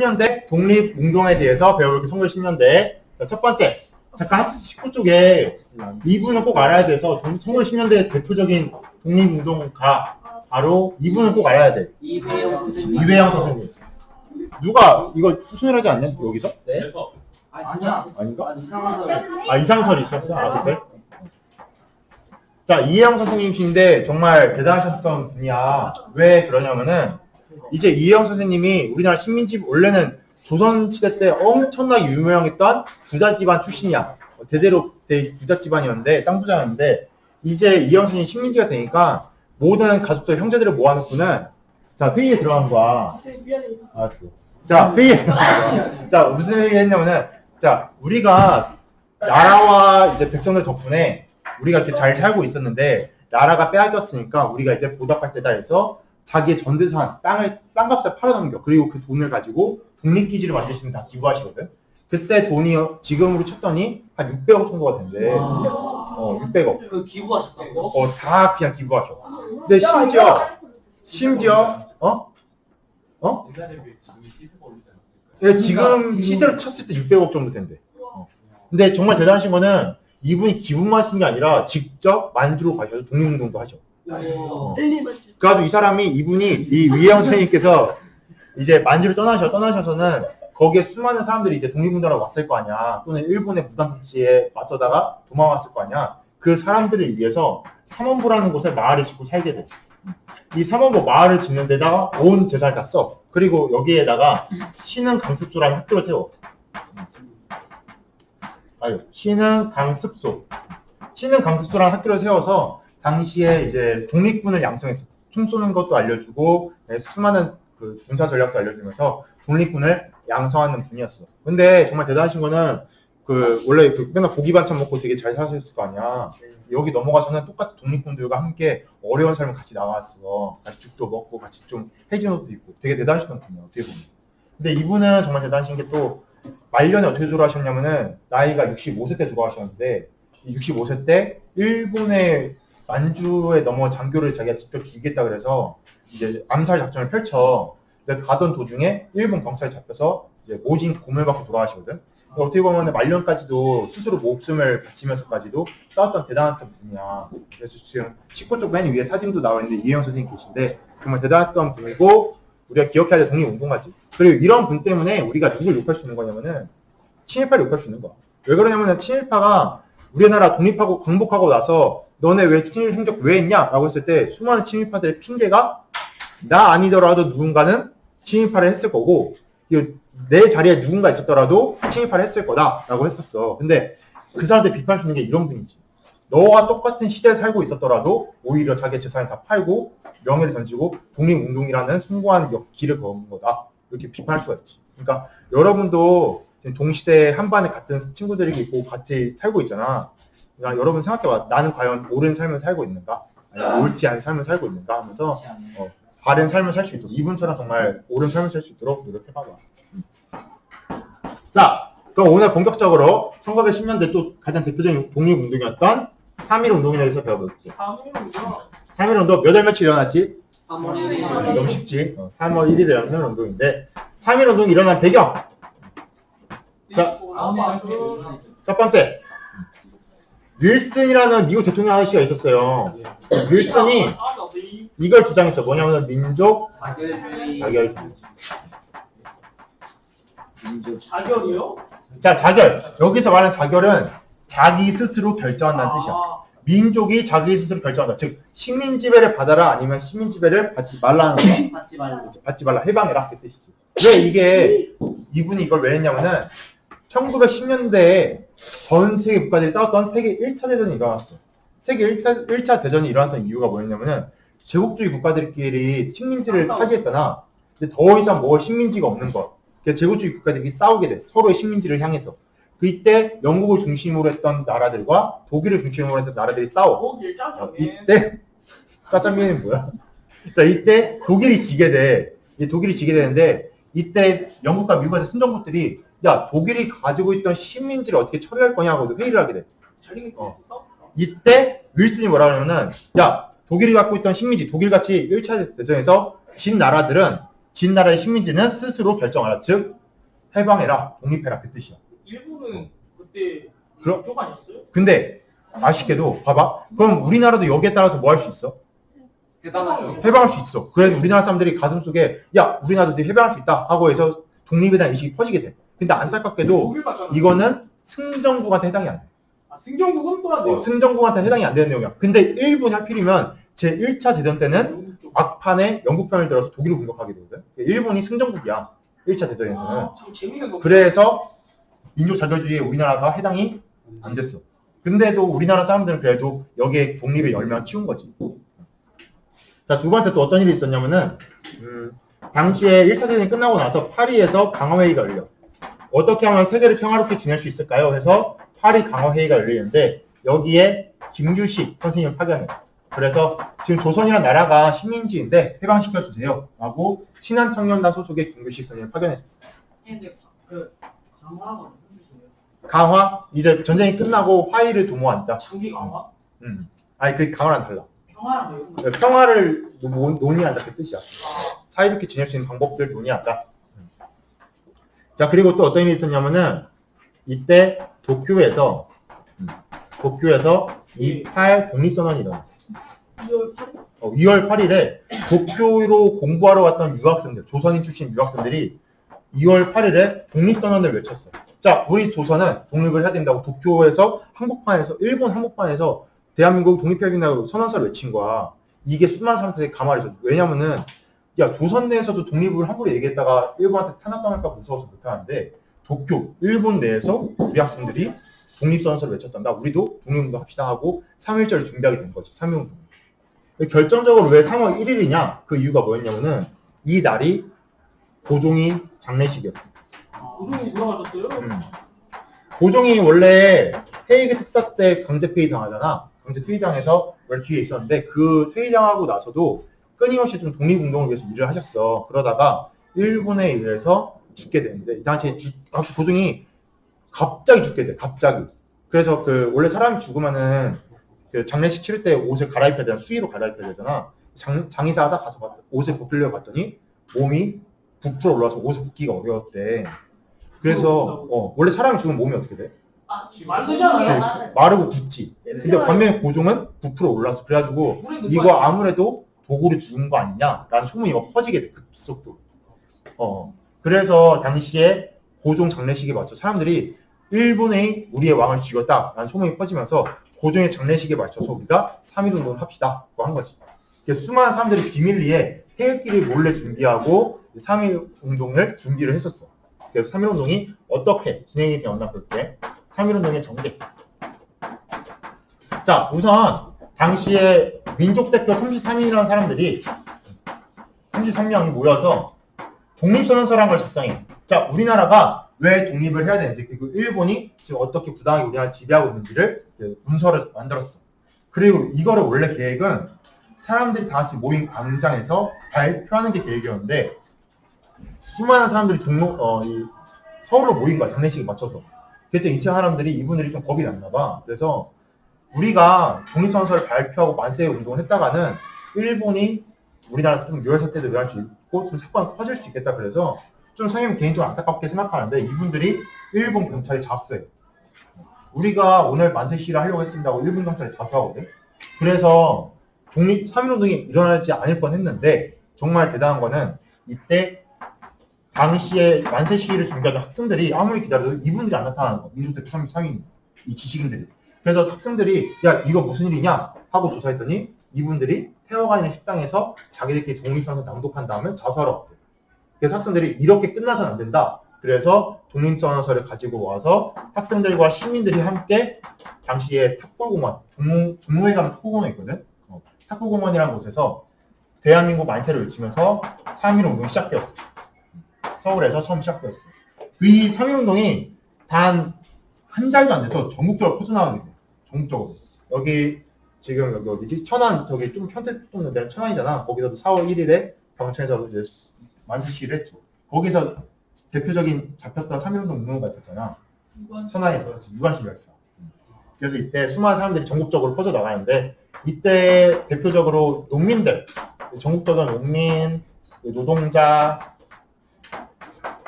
10년대 독립운동에 대해서 배울 1910년대. 첫 번째, 잠깐 하츠 19쪽에 이분은 꼭 알아야 돼서 1910년대 대표적인 독립운동가 바로 이분은 꼭 알아야 돼. 이회영 선생님. 누가 이거 후순위하지 않냐? 여기서? 네? 아니야. 아닌가? 이상한 이상설이 있었어? 그래? 자, 이혜영 선생님이신데 정말 대단하셨던 분이야. 왜 그러냐면은 이제 이혜영 선생님이 우리나라 식민지 원래는 조선시대 때 엄청나게 유명했던 부자 집안 출신이야. 대대로 부자 집안이었는데 땅 부자였는데 이제 이혜영 선생님이 식민지가 되니까 모든 가족들 형제들을 모아놓고는 자 회의에 들어간 거야. 알았어. 자 회의에 들어간 거야. 자 무슨 회의 했냐면은 자 우리가 나라와 이제 백성들 덕분에 우리가 이렇게 잘 살고 있었는데 나라가 빼앗겼으니까 우리가 이제 보답할 때다 해서 자기의 전재산 땅을 싼 값에 팔아넘겨. 그리고 그 돈을 가지고 독립기지를 만드시는 다 기부하시거든. 그때 돈이 지금으로 쳤더니 한 600억 정도가 된대. 600억. 그 기부하셨다고? 다 그냥 기부하셔. 근데 심지어 예, 지금 시세로 쳤을 때 600억 정도 된대. 근데 정말 대단하신 거는 이분이 기부만 하신 게 아니라 직접 만주로 가셔서 독립운동도 하죠. 그래가지고 이 사람이 이분이 이 위혜영 선생님께서 이제 만주를 떠나셔서는 거기에 수많은 사람들이 이제 독립운동하러 왔을 거 아니야. 또는 일본의 무단 통치에 맞서다가 도망왔을 거 아니야. 그 사람들을 위해서 삼원보라는 곳에 마을을 짓고 살게 돼. 이 삼원보 마을을 짓는 데다가 온 재산을 다 써. 그리고 여기에다가 신흥 강습소라는 학교를 세워. 신흥 강습소라는 학교를 세워서 당시에 이제 독립군을 양성했어. 총 쏘는 것도 알려주고 수많은 그 군사 전략도 알려주면서 독립군을 양성하는 분이었어. 근데 정말 대단하신 거는 그 원래 그 맨날 고기 반찬 먹고 되게 잘 사셨을 거 아니야. 여기 넘어가서는 똑같이 독립군들과 함께 어려운 삶을 같이 나왔어. 같이 죽도 먹고 같이 좀 해진 옷도 입고 되게 대단하셨던 분이야. 어떻게 보면. 근데 이분은 정말 대단하신 게 또 말년에 어떻게 돌아가셨냐면은 나이가 65세 때 돌아가셨는데 65세 때 일본의 만주에 넘어 장교를 자기가 직접 기겠다 그래서 이제 암살 작전을 펼쳐. 근데 가던 도중에 일본 경찰에 잡혀서 이제 모진 고문을 받고 돌아가시거든. 어떻게 보면 말년까지도 스스로 목숨을 바치면서까지도 싸웠던 대단한 분이야. 그래서 지금 19쪽 맨 위에 사진도 나와 있는데 이혜영 선생님 계신데 정말 대단했던 분이고 우리가 기억해야 될 독립운동가지. 그리고 이런 분 때문에 우리가 누굴 욕할 수 있는 거냐면은 친일파를 욕할 수 있는 거야. 왜 그러냐면은 친일파가 우리나라 독립하고 광복하고 나서 너네 왜 친일 행적 왜 했냐? 라고 했을 때 수많은 친일파들의 핑계가 나 아니더라도 누군가는 친일파를 했을 거고 내 자리에 누군가 있었더라도 친일파를 했을 거다 라고 했었어. 근데 그 사람들 비판할 수 있는 게 이런 분이지. 너와 똑같은 시대에 살고 있었더라도 오히려 자기의 재산을 다 팔고 명예를 던지고 독립운동이라는 숭고한 길을 걷는 거다. 이렇게 비판할 수가 있지. 그러니까 여러분도 동시대 한반에 같은 친구들이 있고 같이 살고 있잖아. 그러니까 여러분 생각해봐. 나는 과연 옳은 삶을 살고 있는가? 아니, 옳지 않은 삶을 살고 있는가? 하면서 바른 삶을 살 수 있도록 이분처럼 정말 옳은 삶을 살 수 있도록 노력해봐봐. 자, 그럼 오늘 본격적으로 1910년대 또 가장 대표적인 독립운동이었던 3.1운동에 대해서 배워볼게요. 3.1운동 몇 월 며칠 일어났지? 3월 1일. 너무 쉽지? 3월 1일에 일어난 3.1운동인데 3.1운동이 일어난 배경. 자, 첫 번째. 윌슨이라는 미국 대통령 아저씨가 있었어요. 윌슨이 이걸 주장했어. 뭐냐면 민족 자결주의. 자결이요? 자, 자결. 여기서 말하는 자결은 자기 스스로 결정한다는 뜻이야. 민족이 자기 스스로 결정한다. 즉 식민지배를 받아라 아니면 식민지배를 받지 말라는 거야. 받지 말라. 해방해라. 그 뜻이지. 왜 이게 이분이 이걸 왜 했냐면은 1910년대에 전 세계 국가들이 싸웠던 세계 1차 대전이 일어났어. 세계 1차 대전이 일어났던 이유가 뭐였냐면은 제국주의 국가들끼리 식민지를 차지했잖아. 근데 더 이상 뭐 식민지가 없는 거. 그래서 제국주의 국가들이 싸우게 돼. 서로의 식민지를 향해서. 이때 영국을 중심으로 했던 나라들과 독일을 중심으로 했던 나라들이 싸워. 이때 짜장면이 뭐야? 자, 이때 독일이 지게 돼. 독일이 지게 되는데 이때 영국과 미국의 순정국들이 야, 독일이 가지고 있던 식민지를 어떻게 처리할 거냐고 회의를 하게 돼. 이때 윌슨이 뭐라 그러냐면은 야, 독일이 갖고 있던 식민지, 독일같이 1차 대전에서 진 나라들은 진 나라의 식민지는 스스로 결정하라. 즉 해방해라, 독립해라 그 뜻이야. 일본은 그때 그럼- 쪽 아니었어요? 근데 아쉽게도 봐봐. 그럼 우리나라도 여기에 따라서 뭐 할 수 있어? 대단하죠. 해방할 수 있어. 그래서 우리나라 사람들이 가슴속에 야 우리나라도 해방할 수 있다 하고 해서 독립에 대한 의식이 퍼지게 돼. 근데 안타깝게도 독일 받잖아. 이거는 승전국한테 해당이 안 돼. 아, 승전국은 또 안 돼요. 승전국한테 해당이 안 되는 내용이야. 근데 일본이 하필이면 제1차 대전 때는 막판에 영국 편을 들어서 독일을 공격하게 되거든. 일본이 승전국이야. 1차 대전에서는. 참 재밌는 거. 그래서 민족 자결주의에 우리나라가 해당이 안 됐어. 근데도 우리나라 사람들은 그래도 여기에 독립의 열매를 키운 거지. 자, 두 번째 또 어떤 일이 있었냐면은, 당시에 1차 대전이 끝나고 나서 파리에서 강화회의가 열려. 어떻게 하면 세계를 평화롭게 지낼 수 있을까요? 해서 파리 강화회의가 열리는데, 여기에 김규식 선생님을 파견해. 그래서 지금 조선이라는 나라가 식민지인데 해방시켜주세요. 라고 신한청년단 소속의 김규식 선생님을 파견했었어요. 근데 그 강화가 무슨 뜻이에요? 강화? 이제 전쟁이 끝나고 화의를 도모한다. 장기 강화? 아니, 그 강화랑 달라. 강화랑 뭐 무슨 말이에요? 평화를 논의한다 그 뜻이야. 사이좋게 지낼 수 있는 방법들 논의하자. 자, 그리고 또 어떤 일이 있었냐면은 이때 도쿄에서 28 독립선언이 일어나. 2월 8일? 2월 8일에 도쿄로 공부하러 왔던 유학생들, 조선인 출신 유학생들이 2월 8일에 독립선언을 외쳤어. 자, 우리 조선은 독립을 해야 된다고 도쿄에서 한복판에서, 일본 한복판에서 대한민국 독립해야 된다고 선언서를 외친 거야. 이게 수많은 사람들이 가만히 왜냐면은, 야, 조선 내에서도 독립을 함부로 얘기했다가 일본한테 탄압당할까 무서워서 못하는데, 도쿄, 일본 내에서 우리 학생들이 독립선언서를 외쳤단다. 우리도 독립운동 합시다 하고 3.1절을 준비하게 된 거지. 3.1운동. 결정적으로 왜 3월 1일이냐? 그 이유가 뭐였냐면은, 이 날이 고종이 장례식이었어. 고종이 돌아가셨어요? 고종이 원래 해외 특사 때 강제 퇴위 당하잖아. 강제 퇴위 당해서 원래 뒤에 있었는데 그 퇴위 당하고 나서도 끊임없이 좀 독립운동을 위해서 일을 하셨어. 그러다가 일본에 의해서 죽게 되는데 이 당시에 고종이 갑자기 죽게 돼. 갑자기. 그래서 그 원래 사람이 죽으면은 그 장례식 치를 때 옷을 갈아입혀야 되잖아. 수의로 갈아입혀야 되잖아. 장의사 하다 가서 옷을 벗기려고 봤더니 몸이 부풀어 올라와서 옷을 벗기가 어려웠대. 그래서 원래 사람이 죽으면 몸이 어떻게 돼? 마르잖아요. 마르고 붓지. 근데 반면에 고종은 부풀어 올라서 그래가지고 이거 아무래도 도구로 죽은 거 아니냐라는 소문이 막 퍼지게 돼. 급속도로. 그래서 당시에 고종 장례식에 맞춰 사람들이 일본의 우리의 왕을 죽였다라는 소문이 퍼지면서 고종의 장례식에 맞춰서 우리가 3.1운동을 합시다 한 거지. 수많은 사람들이 비밀리에 태극기를 몰래 준비하고 3.1운동을 준비를 했었어. 그래서 3.1운동이 어떻게 진행이 되었나 볼게. 3.1운동의 전개. 자, 우선 당시에 민족대표 33인이라는 사람들이 33명이 모여서 독립선언서라는 걸 작성해. 자, 우리나라가 왜 독립을 해야 되는지, 그리고 일본이 지금 어떻게 부당하게 우리나라를 지배하고 있는지를 문서를 만들었어. 그리고 이거를 원래 계획은 사람들이 다 같이 모인 광장에서 발표하는 게 계획이었는데 수많은 사람들이 서울로 모인 거야. 장례식에 맞춰서. 그때 이 사람들이 이분들이 좀 겁이 났나 봐. 그래서 우리가 독립선언서를 발표하고 만세 운동을 했다가는 일본이 우리나라 좀 유혈 사태도 일어날 수 있고 좀 사건이 커질 수 있겠다. 그래서 좀 선생님 개인적으로 안타깝게 생각하는데 이분들이 일본 경찰에 자수해요. 우리가 오늘 만세 시위를 하려고 했습니다 하고 일본 경찰에 자수하거든. 그래서 독립 3.1운동이 일어나지 않을 뻔했는데 정말 대단한 거는 이때 당시에 만세 시위를 준비하던 학생들이 아무리 기다려도 이분들이 안 나타나는 거야. 민족대표 33인 이 지식인들이. 그래서 학생들이 야 이거 무슨 일이냐 하고 조사했더니 이분들이 태워가 있는 식당에서 자기들끼리 독립선언서 낭독한 다음에 자수하러 왔대요. 그래서 학생들이 이렇게 끝나서는 안 된다. 그래서 독립선언서를 가지고 와서 학생들과 시민들이 함께 당시에 탁골공원, 종로에 가면 탁골공원이 있거든. 탁골공원이라는 곳에서 대한민국 만세를 외치면서 3.1운동이 시작되었어. 서울에서 처음 시작되었어. 이 3.1운동이 단 한 달도 안 돼서 전국적으로 퍼져나가게 돼. 전국적으로. 여기 지금 여기 어디지? 천안 저기 좀 현대 좀 되는 천안이잖아. 거기서도 4월 1일에 경찰에서 이제 만세 시위를 했지. 거기서 대표적인 잡혔던 3.1운동 운동가 있었잖아. 천안에서 유관시위가 있어. 그래서 이때 수많은 사람들이 전국적으로 퍼져 나가는데 이때 대표적으로 농민들, 전국적인 농민 노동자,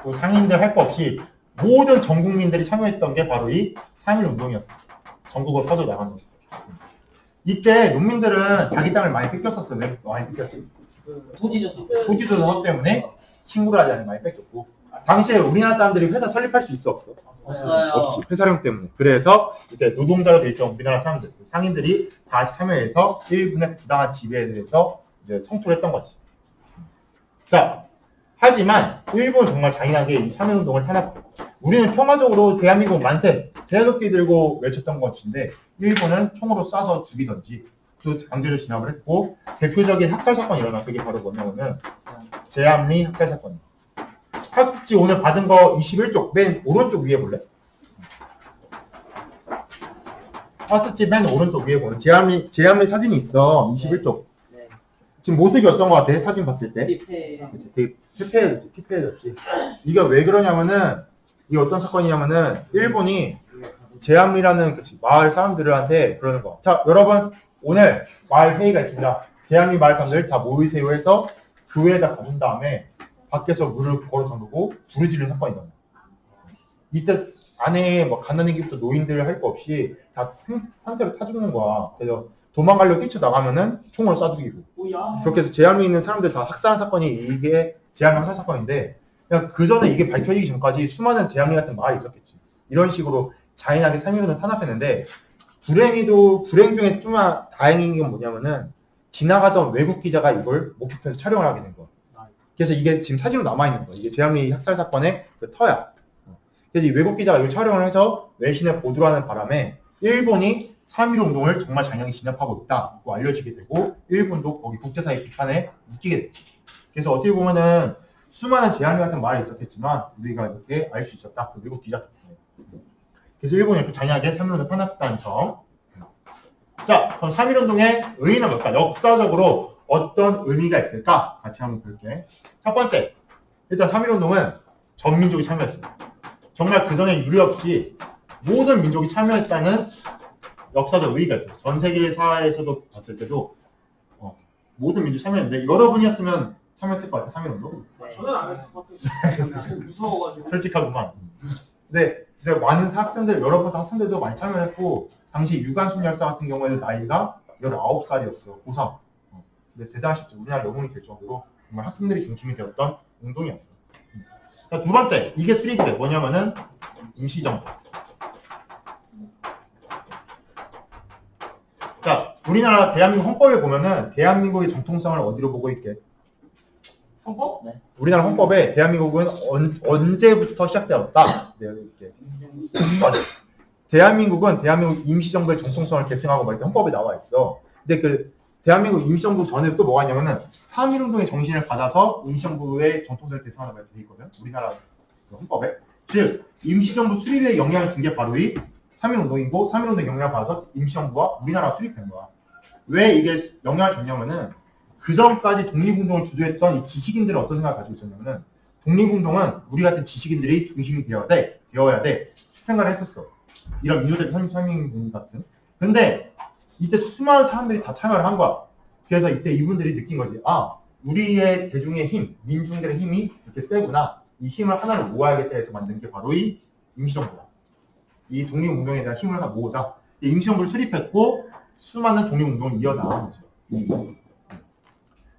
또 상인들 할 거 없이 모든 전 국민들이 참여했던 게 바로 이 3.1 운동이었어. 전국으로 퍼져 나간 거지. 이때 농민들은 자기 땅을 많이 뺏겼었어. 왜 많이 뺏겼지? 토지조선 때문에 신고를 하지 않으면 많이 뺏겼고, 당시에 우리나라 사람들이 회사 설립할 수 있어 없어? 없지. 회사령 때문에. 그래서 이때 노동자로 돼 있던 우리나라 사람들, 상인들이 다 참여해서 일본의 부당한 지배에 대해서 이제 성토를 했던 거지. 자, 하지만 일본은 정말 잔인하게 이 3.1 운동을 탄압했고, 우리는 평화적으로 대한민국 만세, 대한독기 들고 외쳤던 것인데, 일본은 총으로 쏴서 죽이던지, 또 강제로 진압을 했고, 대표적인 학살 사건이 일어나. 그게 바로 뭐냐면은 제암리 학살 사건. 학습지 오늘 받은 거 21쪽 맨 오른쪽 위에 볼래? 학습지 맨 오른쪽 위에 보면 제암리 사진이 있어. 21쪽. 지금 모습이 어떤 것 같아? 사진 봤을 때? 그치, 되게 피폐해졌지. 이게 왜 그러냐면은, 이게 어떤 사건이냐면은, 일본이 제암리라는 마을 사람들한테 그러는 거야. 자, 여러분, 오늘 마을 회의가 있습니다. 제암리 마을 사람들 다 모이세요 해서 교회에다 가준 다음에 밖에서 물을 걸어 잠그고 불을 지르는 사건이 일어나. 이때 안에 뭐 가난하기부터 노인들 할 거 없이 다 산채로 타 죽는 거야. 그래서 도망가려고 뛰쳐나가면은 총으로 쏴 죽이고. 그렇게 해서 제암리에 있는 사람들 다 학살한 사건이 이게 제암리 학살 사건인데, 그냥 그 전에 이게 밝혀지기 전까지 수많은 제암리 같은 마을이 있었겠지. 이런 식으로 잔인하게 3.1운동을 탄압했는데, 불행 중에 좀 다행인 게 뭐냐면은, 지나가던 외국 기자가 이걸 목격해서 촬영을 하게 된 거야. 그래서 이게 지금 사진으로 남아있는 거야. 이게 제암리 학살 사건의 그 터야. 그래서 이 외국 기자가 이걸 촬영을 해서 외신에 보도를 하는 바람에, 일본이 3.1 운동을 정말 잔인하게 진압하고 있다고 알려지게 되고, 일본도 거기 국제사회 비판에 묶이게 됐지. 그래서 어떻게 보면은 수많은 제암리 같은 말이 있었겠지만 우리가 이렇게 알 수 있었다. 그 외국 기자 덕분에. 그래서 일본이 이렇게 잔인하게 3.1 운동을 탄압했다는 점. 자, 그럼 3.1 운동의 의의는 뭘까? 역사적으로 어떤 의미가 있을까? 같이 한번 볼게. 첫 번째, 일단 3.1 운동은 전 민족이 참여했어요. 정말 그 전에 유례 없이 모든 민족이 참여했다는 역사적 의의가 있어요. 전 세계 사회에서도 봤을 때도 모든 민족이 참여했는데, 여러분이었으면 참여했을 것 같아요. 3.1 운동. 저는 안 했을 것 같아요. 무서워가지고. 솔직하구만. 근데 진짜 많은 학생들, 여러 번 학생들도 많이 참여했고, 당시 유관순 열사 같은 경우에는 나이가 19살이었어. 고3. 근데 대단하셨죠. 우리나라 영웅이 될 정도로 정말 학생들이 중심이 되었던 운동이었어. 자, 두 번째, 이게 수립이 뭐냐면은 임시정부. 자, 우리나라 대한민국 헌법에 보면은 대한민국의 정통성을 어디로 보고 있게? 헌법? 네. 우리나라 헌법에 대한민국은 언제부터 시작되었다. 네, 이렇게. 맞아. 대한민국은 대한민국 임시정부의 정통성을 계승하고 막 이렇게 헌법에 나와 있어. 근데 그 대한민국 임시정부 전에 또 뭐가 있냐면은 3.1 운동의 정신을 받아서 임시정부의 정통성을 계승하는 게 돼 있거든. 우리나라 헌법에. 즉 임시정부 수립에 영향을 준 게 바로 이 3.1 운동이고, 3.1 운동의 영향을 받아서 임시정부와 우리나라가 수립된 거야. 왜 이게 영향을 줬냐면은, 그 전까지 독립운동을 주도했던 이 지식인들은 어떤 생각을 가지고 있었냐면은, 독립운동은 우리 같은 지식인들이 중심이 되어야 돼 생각을 했었어. 이런 민주적 선민군 같은. 근데 이때 수많은 사람들이 다 참여를 한 거야. 그래서 이때 이분들이 느낀 거지. 아, 우리의 대중의 힘, 민중들의 힘이 이렇게 세구나. 이 힘을 하나로 모아야겠다 해서 만든 게 바로 이 임시정부다. 이 독립운동에 대한 힘을 하나 모으자. 임시정부를 수립했고, 수많은 독립운동을 이어나간 거죠.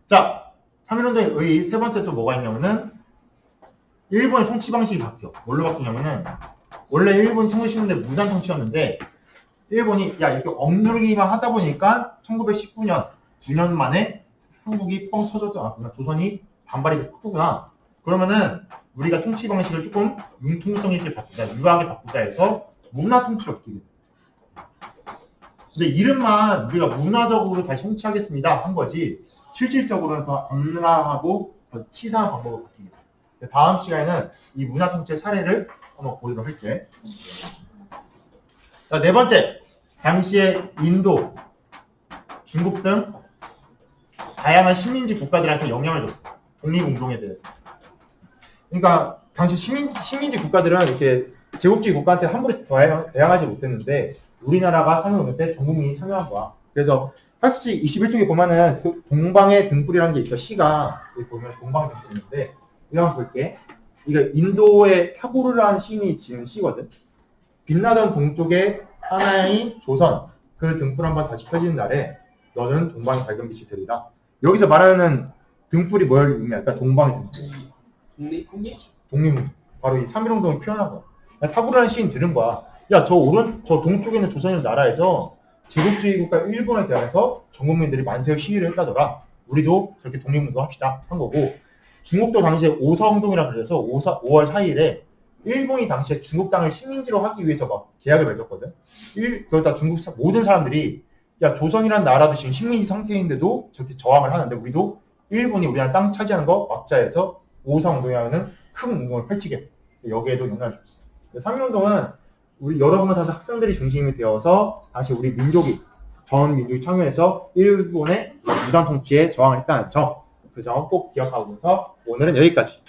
자, 3.1 운동의 의의 세 번째 또 뭐가 있냐면은, 일본의 통치 방식이 바뀌어. 뭘로 바뀌냐면은, 원래 일본 1910년대 무단 통치였는데, 일본이 이렇게 억누르기만 하다 보니까 1919년 9년 만에 한국이 뻥 터졌구나. 조선이 반발이 크구나. 그러면은 우리가 통치 방식을 조금 융통성 있게 바꾸자, 유하게 바꾸자 해서 문화 통치를 바뀌게 돼. 근데 이름만 우리가 문화적으로 다시 통치하겠습니다 한 거지, 실질적으로는 더 악랄하고 더 치사한 방법으로 바뀌게 돼. 다음 시간에는 이 문화 통치의 사례를 한번 보도록 할게. 자, 네 번째, 당시에 인도, 중국 등 다양한 식민지 국가들한테 영향을 줬어. 독립운동에 대해서. 그러니까 당시 식민지 국가들은 이렇게 제국주의 국가한테 함부로 대항하지 못했는데, 우리나라가 3.1 운동 때 전 국민이 참여한 거야. 그래서 8시 21쪽에 보면은 그 동방의 등불이라는 게 있어. 시가 여기 보면 동방 등불인데 이거 한번 볼게. 이거 인도의 타고르라는 시인이 지은 시거든. 빛나던 동쪽에 하나의 조선 그 등불 한번 다시 펴지는 날에 너는 동방의 밝은 빛이 되리라. 여기서 말하는 등불이 뭘 의미할까? 동방의 등불. 독립. 바로 이 3.1운동을 표현한 거야. 타고르라는 시인 들은 거야. 야, 저 동쪽에 있는 조선이라는 나라에서 제국주의 국가 일본에 대해서 전 국민들이 만세의 시위를 했다더라. 우리도 저렇게 독립운동 합시다. 한 거고, 중국도 당시에 오사운동이라 그래서 5월 4일에 일본이 당시에 중국 땅을 식민지로 하기 위해서 막 계약을 맺었거든. 그러다 중국 모든 사람들이 야, 조선이란 나라도 지금 식민지 상태인데도 저렇게 저항을 하는데 우리도 일본이 우리나라 땅 차지하는 거 막자 해서 오사운동이라는 큰 운동을 펼치게. 여기에도 영향을 줬어. 3.1운동은 우리 여러분과 다 학생들이 중심이 되어서 다시 우리 민족이 전 민족이 참여해서 일본의 무단 통치에 저항을 했다는 점, 그 점 꼭 기억하면서 오늘은 여기까지.